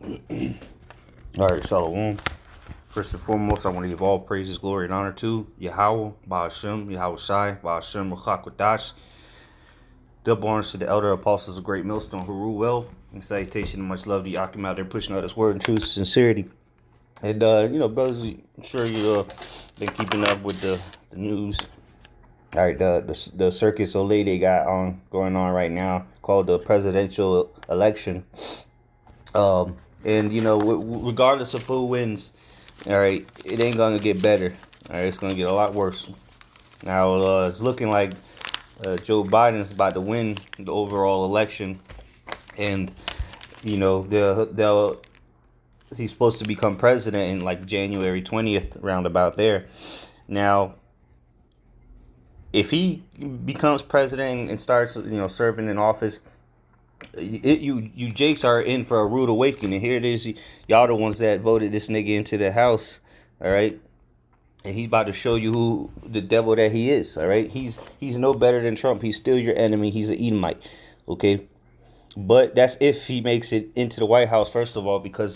All right, Shalom. First and foremost, I want to give all praises, glory, and honor to Yahweh, Ba'ashem, Yahweh Shai, Ba'ashem, Ruchakwadash. Double honors to the elder apostles of Great Millstone who rule well. And salutation and much love to Yakim out there pushing out his word and truth, sincerity. And, brothers, I'm sure you've been keeping up with the news. All right, the Circus Olay they got going on right now called the presidential election. And regardless of who wins, all right, it ain't gonna get better. All right, it's gonna get a lot worse. Now it's looking like Joe Biden's about to win the overall election, and they'll he's supposed to become president in like January 20th, roundabout there. Now, if he becomes president and starts serving in office, you Jakes are in for a rude awakening. Here it is, y'all the ones that voted this nigga into the house, all right? And he's about to show you who the devil that he is, all right? He's no better than Trump. He's still your enemy. He's an Edomite, okay? But that's if he makes it into the White House, first of all, because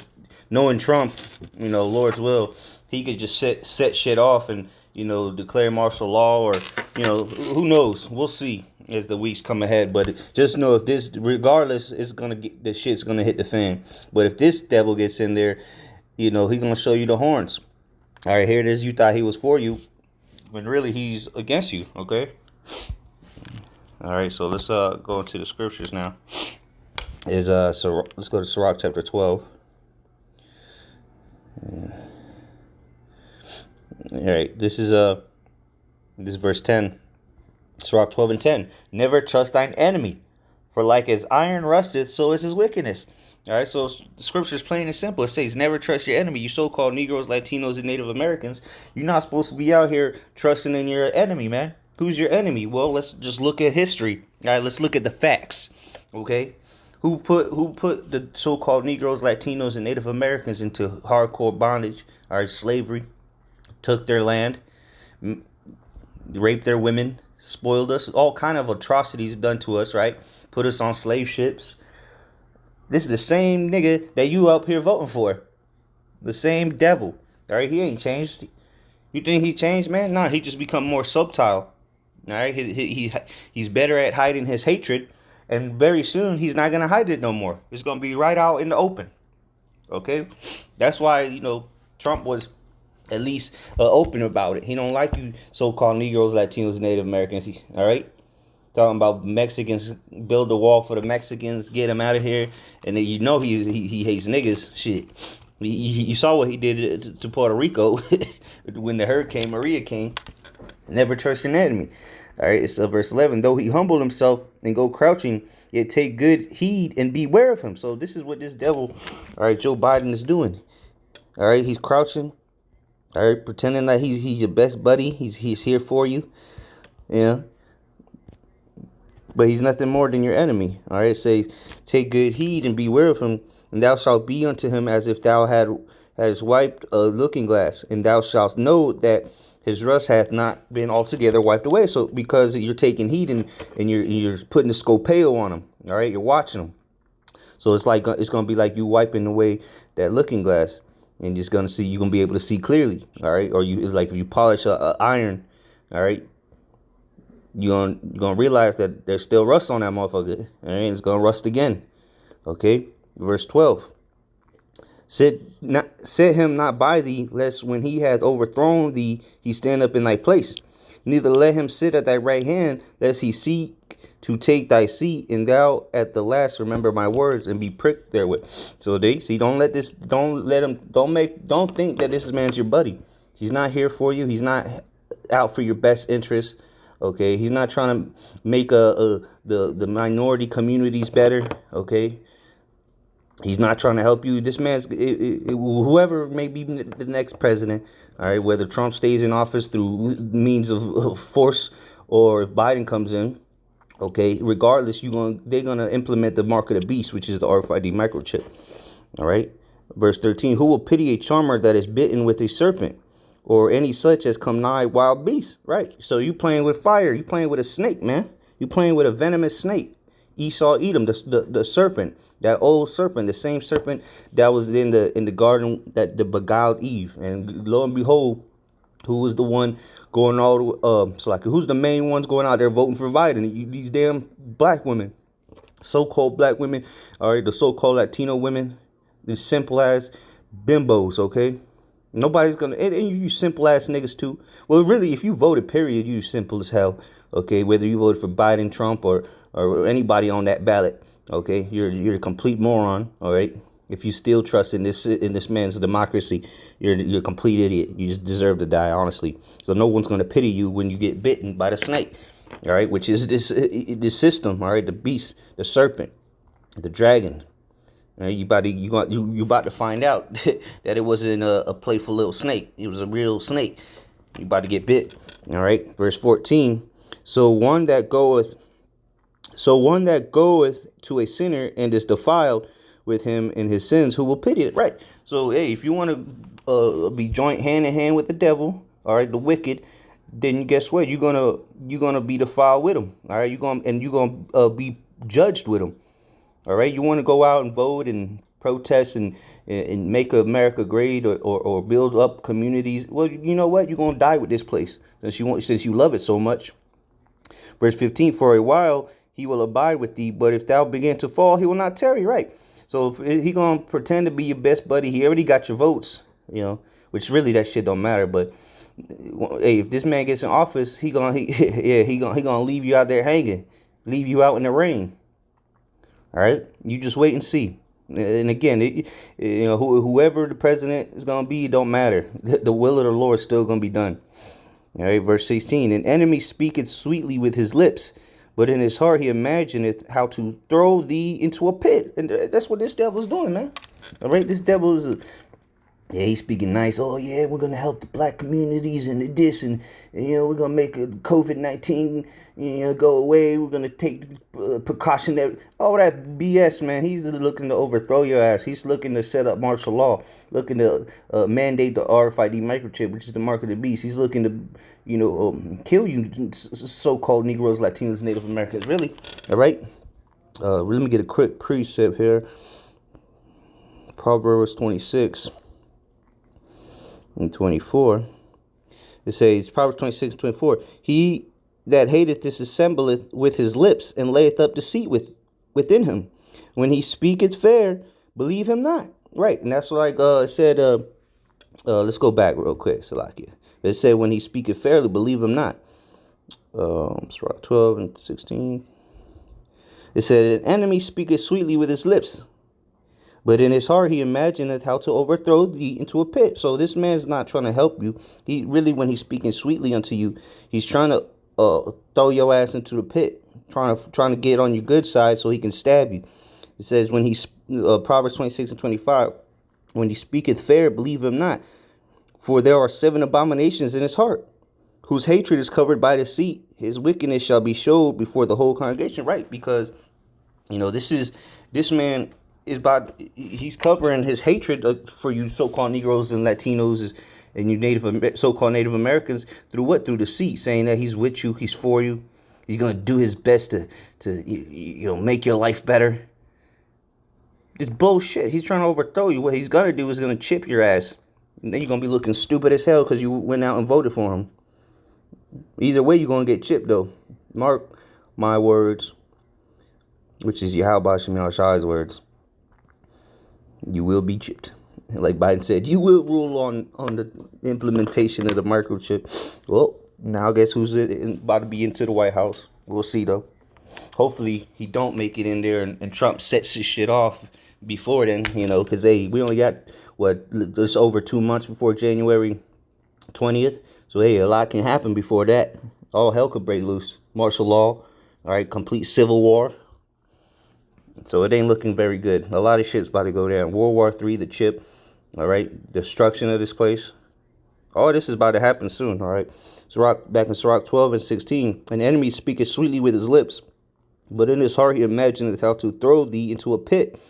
knowing Trump, Lord's will, he could just set shit off and, declare martial law or, who knows? We'll see as the weeks come ahead. But just know if this, regardless, the shit's gonna hit the fan. But if this devil gets in there, he's gonna show you the horns. All right, here it is. You thought he was for you, when really he's against you. Okay. All right, so let's go into the scriptures now. So let's go to Sirach chapter 12. All right, this is verse 10. Sirach 12 and 10. Never trust thine enemy, for like as iron rusteth, so is his wickedness. All right, so the scripture is plain and simple. It says, never trust your enemy. You so-called Negroes, Latinos, and Native Americans, you're not supposed to be out here trusting in your enemy, man. Who's your enemy? Well, let's just look at history. All right, let's look at the facts, okay? Who put the so-called Negroes, Latinos, and Native Americans into hardcore bondage, all right, slavery, took their land, raped their women, spoiled us, all kind of atrocities done to us, right? Put us on slave ships. This is the same nigga that you up here voting for. The same devil. All right, he ain't changed. You think he changed, man? Nah, he just become more subtle. All right, he's better at hiding his hatred, and very soon he's not gonna hide it no more. It's gonna be right out in the open. Okay, that's why Trump was at least open about it. He don't like you so-called Negroes, Latinos, Native Americans. All right. Talking about Mexicans, build a wall for the Mexicans, get them out of here, and then he hates niggas. Shit, you saw what he did to Puerto Rico when the Hurricane Maria came. Never trust your enemy. All right, it's verse 11. Though he humble himself and go crouching, yet take good heed and beware of him. So this is what this devil, all right, Joe Biden is doing. All right, he's crouching. All right, pretending like he's your best buddy. He's here for you. Yeah. But he's nothing more than your enemy. All right, it says, take good heed and beware of him, and thou shalt be unto him as if thou hadst wiped a looking glass, and thou shalt know that his rust hath not been altogether wiped away. So because you're taking heed and you're putting the scopeo on him, all right, you're watching him. So it's gonna be like you wiping away that looking glass, and you're gonna be able to see clearly, all right. Or if you polish a iron, all right. You're gonna realize that there's still rust on that motherfucker. All right, it's gonna rust again. Okay, verse 12. Set him not by thee, lest when he hath overthrown thee, he stand up in thy place. Neither let him sit at thy right hand, lest he seek to take thy seat, and thou at the last remember my words and be pricked therewith. So don't think that this man's your buddy. He's not here for you. He's not out for your best interest. Okay, he's not trying to make the minority communities better. Okay, he's not trying to help you. This man's whoever may be the next president. All right, whether Trump stays in office through means of force or if Biden comes in. Okay, regardless, they're gonna implement the mark of the beast, which is the RFID microchip. All right, verse 13. Who will pity a charmer that is bitten with a serpent, or any such as come nigh wild beasts? Right. So you playing with fire. You playing with a snake, man. You playing with a venomous snake. Esau, Edom, the serpent, that old serpent, the same serpent that was in the garden that the beguiled Eve. And lo and behold, who was the one going all so like who's the main ones going out there voting for Biden? These damn black women, so-called black women, all right, the so-called Latino women, these simple ass bimbos, okay? Nobody's gonna, and you simple ass niggas too. Well, really, if you voted, period, you simple as hell, okay? Whether you voted for Biden, Trump, or anybody on that ballot, okay? You're a complete moron, all right? If you still trust in this man's democracy, you're a complete idiot. You just deserve to die, honestly. So no one's gonna pity you when you get bitten by the snake, all right? Which is this system, all right? The beast, the serpent, the dragon. You about to find out that it wasn't a playful little snake. It was a real snake. You about to get bit. All right. Verse 14. So one that goeth to a sinner and is defiled with him in his sins, who will pity it? Right. So hey, if you want to be joint hand in hand with the devil, all right, the wicked, then guess what? You're gonna be defiled with him. All right. You're gonna be judged with him. All right, you want to go out and vote and protest and make America great or build up communities. Well, you know what? You're gonna die with this place since you love it so much. Verse 15: For a while he will abide with thee, but if thou begin to fall, he will not tarry. Right. So if he gonna pretend to be your best buddy, he already got your votes. Which really that shit don't matter. But hey, if this man gets in office, he gonna leave you out there hanging, leave you out in the rain. All right, you just wait and see. And again, whoever the president is gonna be, it don't matter. The will of the Lord is still gonna be done. All right, verse 16. An enemy speaketh sweetly with his lips, but in his heart he imagineth how to throw thee into a pit. And that's what this devil's doing, man. All right, this devil is yeah, he's speaking nice. Oh, yeah, we're going to help the black communities and this. And we're going to make COVID-19, go away. We're going to take precautionary. All that BS, man. He's looking to overthrow your ass. He's looking to set up martial law. Looking to mandate the RFID microchip, which is the mark of the beast. He's looking to, kill you so-called Negroes, Latinos, Native Americans. Really? All right? Let me get a quick precept here. Proverbs 26. And 24, it says, Proverbs 26 and 24, he that hateth dissembleth with his lips, and layeth up deceit within him. When he speaketh fair, believe him not. Right, and that's like it said, let's go back real quick, Salakia. It said, when he speaketh fairly, believe him not. 12 and 16. It said, an enemy speaketh sweetly with his lips, but in his heart he imagineth how to overthrow thee into a pit. So this man's not trying to help you. He really, when he's speaking sweetly unto you, he's trying to throw your ass into the pit, trying to get on your good side so he can stab you. It says when he Proverbs 26 and 25, when he speaketh fair, believe him not, for there are 7 abominations in his heart, whose hatred is covered by deceit. His wickedness shall be showed before the whole congregation. Right, because this man is he's covering his hatred for you so-called Negroes and Latinos and you so-called Native Americans through what? Through deceit, saying that he's with you, he's for you, he's gonna do his best to make your life better. It's bullshit. He's trying to overthrow you. What he's gonna do is gonna chip your ass, and then you're gonna be looking stupid as hell because you went out and voted for him. Either way, you're gonna get chipped though. Mark my words, which is Yahweh Shem Shai's words. You will be chipped. Like Biden said, you will rule on the implementation of the microchip. Well, now guess who's about to be into the White House? We'll see, though. Hopefully, he don't make it in there and Trump sets his shit off before then, because, hey, we only got, just over 2 months before January 20th. So, hey, a lot can happen before that. All hell could break loose. Martial law, all right, complete civil war. So it ain't looking very good. A lot of shit's about to go down. World War III, the chip, all right, destruction of this place. All this is about to happen soon, all right. Back in Sirach 12 and 16, an enemy speaketh sweetly with his lips, but in his heart he imagineth how to throw thee into a pit.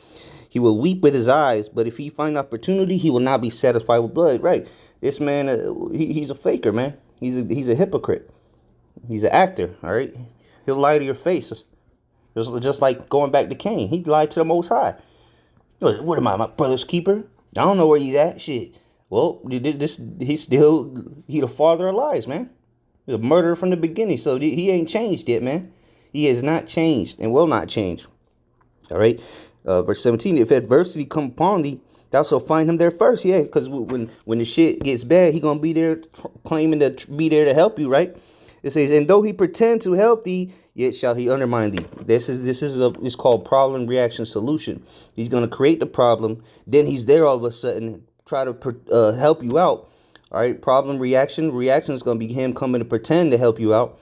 He will weep with his eyes, but if he find opportunity, he will not be satisfied with blood. Right, this man, he's a faker, man. He's a hypocrite. He's an actor, all right. He'll lie to your face. Just like going back to Cain. He lied to the Most High. What am I, my brother's keeper? I don't know where he's at. Shit. Well, he's the father of lies, man. He's a murderer from the beginning. So he ain't changed yet, man. He has not changed and will not change. All right. Verse 17, if adversity come upon thee, thou shalt find him there first. Yeah, because when the shit gets bad, he going to be there claiming to be there to help you, right? It says, and though he pretend to help thee, yet shall he undermine thee. It's called problem, reaction, solution. He's going to create the problem. Then he's there all of a sudden, try to help you out. All right. Problem, reaction. Reaction is going to be him coming to pretend to help you out.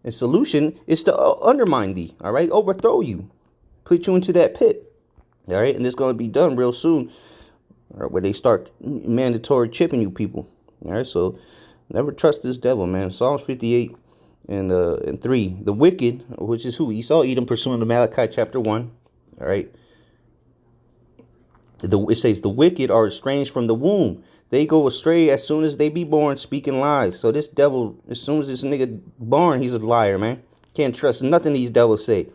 And solution is to undermine thee. All right. Overthrow you. Put you into that pit. All right. And it's going to be done real soon. All right, where they start mandatory chipping you people. All right. So never trust this devil, man. Psalms 58 and 3. The wicked, which is who? Esau, Edom, pursuing the Malachi chapter 1. All right. It says the wicked are estranged from the womb. They go astray as soon as they be born, speaking lies. So this devil, as soon as this nigga born, he's a liar, man. Can't trust nothing these devils say.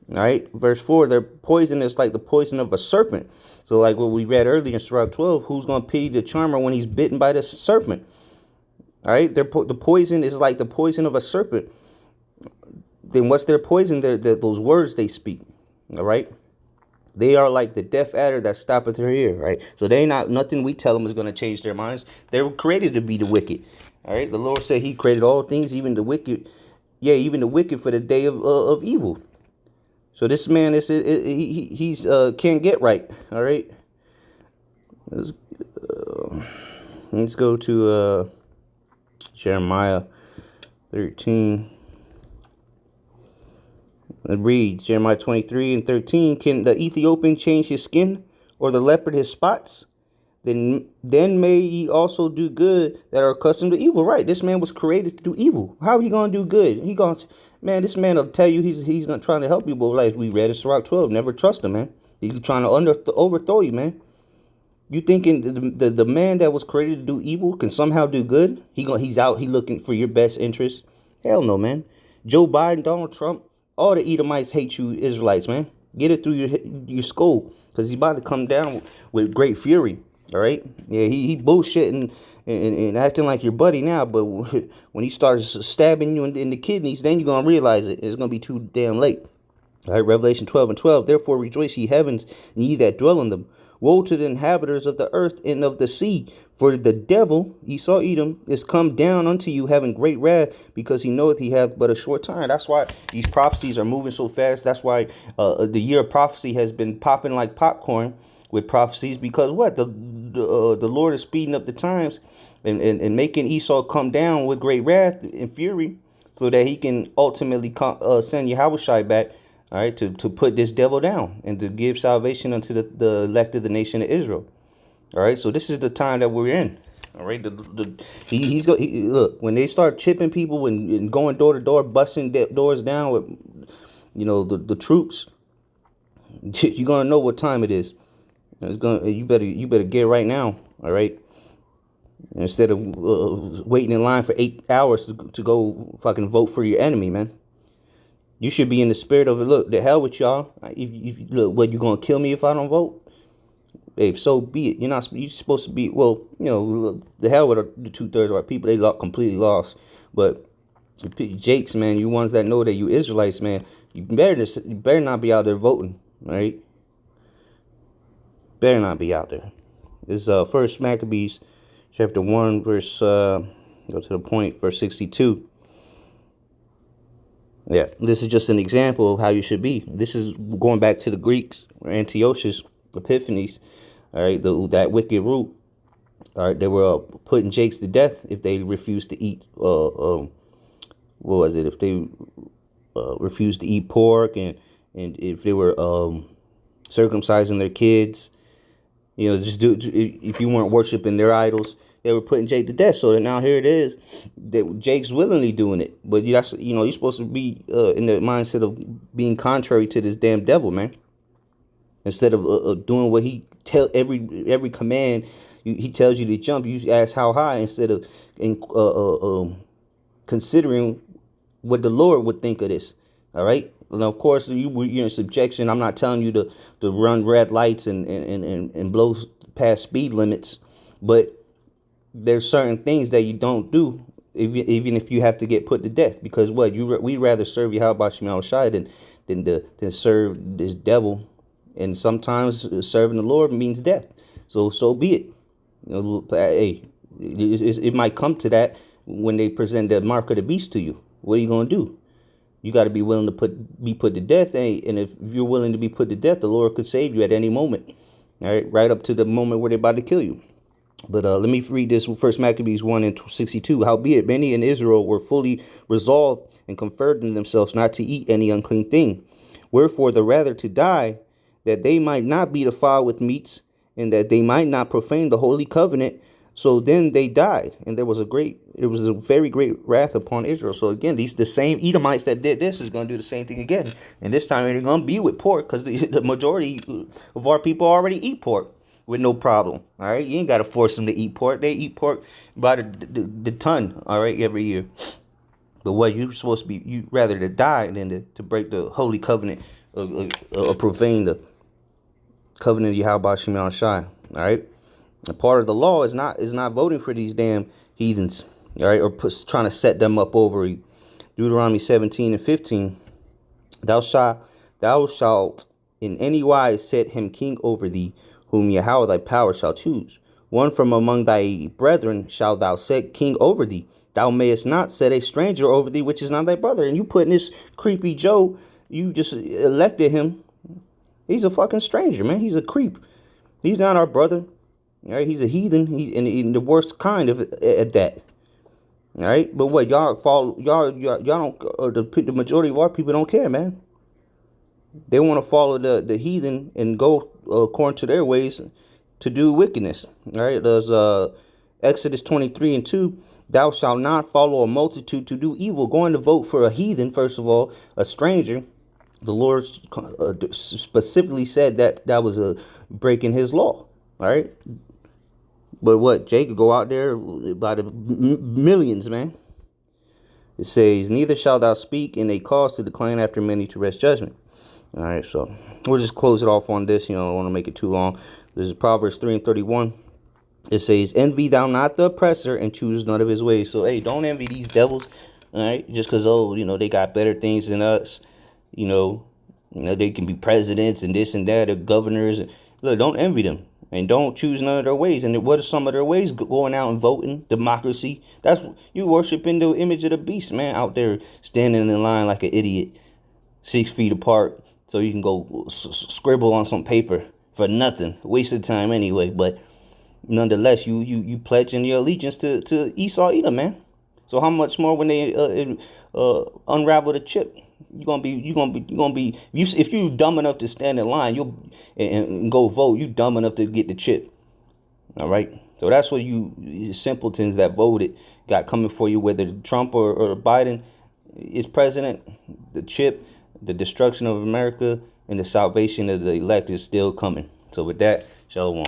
All right. Verse 4, their poison is like the poison of a serpent. So like what we read earlier in Surah 12, who's going to pity the charmer when he's bitten by the serpent? All right. The poison is like the poison of a serpent. Then what's their poison? Those words they speak. All right. They are like the deaf adder that stoppeth her ear, right? So they not nothing we tell them is going to change their minds. They were created to be the wicked, all right? The Lord said he created all things, even the wicked. Yeah, even the wicked for the day of evil. So this man he's can't get right, all right? Let's go to Jeremiah 13. It reads, Jeremiah 23 and 13, can the Ethiopian change his skin, or the leopard his spots? Then may ye also do good that are accustomed to evil. Right, this man was created to do evil. How he gonna do good? Man, this man will tell you he's not trying to help you, but like we read in Surah 12, never trust him, man. He's trying to overthrow you, man. You thinking the man that was created to do evil can somehow do good? He's out, he looking for your best interest? Hell no, man. Joe Biden, Donald Trump, all the Edomites hate you Israelites, man. Get it through your skull, because he's about to come down with great fury. All right? Yeah, he bullshitting and acting like your buddy now, but when he starts stabbing you in the kidneys, then you're going to realize it. It's going to be too damn late. All right, Revelation 12 and 12. Therefore rejoice, ye heavens, and ye that dwell in them. Woe to the inhabitants of the earth and of the sea, for the devil, Esau Edom, is come down unto you, having great wrath, because he knoweth he hath but a short time. That's why these prophecies are moving so fast. That's why the year of prophecy has been popping like popcorn with prophecies, because what? The Lord is speeding up the times and making Esau come down with great wrath and fury, so that he can ultimately send Yahushua back. All right, to put this devil down and to give salvation unto the elect of the nation of Israel. All right, so this is the time that we're in. All right, look, when they start chipping people and going door to door, busting doors down with, the troops, you're gonna know what time it is. You better get right now. All right, instead of waiting in line for 8 hours to go fucking vote for your enemy, man. You should be in the spirit of it. Look, the hell with y'all. Look, what, you gonna kill me if I don't vote? If so be it. You're supposed to be. Well, the hell with the 2/3 of our people. They completely lost. But Jakes, man, you ones that know that you Israelites, man, you better not be out there voting, right? Better not be out there. This is First Maccabees, chapter 1, verse. Go to the point, verse 62. Yeah, this is just an example of how you should be. This is going back to the Greeks, Antiochus Epiphanes, all right, that wicked root. All right, they were putting Jakes to death if they refused to eat. What was it? If they refused to eat pork, and if they were circumcising their kids, if you weren't worshiping their idols. They were putting Jake to death. So now here it is. That Jake's willingly doing it. But you're supposed to be in the mindset of being contrary to this damn devil, man. Instead of doing what he every command he tells you to jump, you ask how high, instead of considering what the Lord would think of this. All right. And of course, you're in subjection. I'm not telling you to run red lights and blow past speed limits, but there's certain things that you don't do, even if you have to get put to death. Because what we rather serve Yahweh Shema Shai than serve this devil, and sometimes serving the Lord means death. So be it. Hey, it might come to that when they present the mark of the beast to you. What are you gonna do? You got to be willing to be put to death, and if you're willing to be put to death, the Lord could save you at any moment. All right up to the moment where they're about to kill you. But let me read this. First Maccabees 1:62. Howbeit many in Israel were fully resolved and conferred in themselves not to eat any unclean thing. Wherefore the rather to die, that they might not be defiled with meats, and that they might not profane the holy covenant. So then they died, and there was a very great wrath upon Israel. So again, the same Edomites that did this is going to do the same thing again. And this time they're going to be with pork, because the majority of our people already eat pork with no problem. All right, you ain't got to force them to eat pork. They eat pork by the ton. All right, every year. But what you're supposed to be, you rather to die than to break the holy covenant or profane the covenant of Yahweh Shema Shai. All right. And part of the law is not voting for these damn heathens, all right, or trying to set them up over you. Deuteronomy 17:15. Thou shalt in any wise set him king over thee, whom Yahweh thy power shall choose. One from among thy brethren shalt thou set king over thee. Thou mayest not set a stranger over thee, which is not thy brother. And you putting this creepy Joe, you just elected him. He's a fucking stranger, man. He's a creep. He's not our brother. All right, he's a heathen. He's in the worst kind of at that. All right, but what y'all don't, the majority of our people don't care, man. They want to follow the heathen and go according to their ways to do wickedness. All right, there's Exodus 23:2. Thou shalt not follow a multitude to do evil. Going to vote for a heathen, first of all, a stranger. The Lord specifically said that was a breaking his law. All right. But what, Jacob go out there by the millions, man. It says, neither shalt thou speak in a cause to decline after many to rest judgment. All right, so we'll just close it off on this. I don't want to make it too long. This is Proverbs 3:31. It says, envy thou not the oppressor and choose none of his ways. So, hey, don't envy these devils, all right? Just because, they got better things than us. They can be presidents and this and that, or governors. Look, don't envy them. And don't choose none of their ways. And what are some of their ways? Going out and voting, democracy. That's you worshiping the image of the beast, man. Out there standing in line like an idiot, 6 feet apart, so you can go scribble on some paper for nothing, waste of time anyway. But nonetheless, you pledging your allegiance to Esau Edom, man. So how much more when they unravel the chip? You're gonna be if you dumb enough to stand in line, and go vote. You dumb enough to get the chip. All right. So that's what you simpletons that voted got coming for you, whether Trump or Biden is president. The chip, the destruction of America, and the salvation of the elect is still coming. So with that, shalom.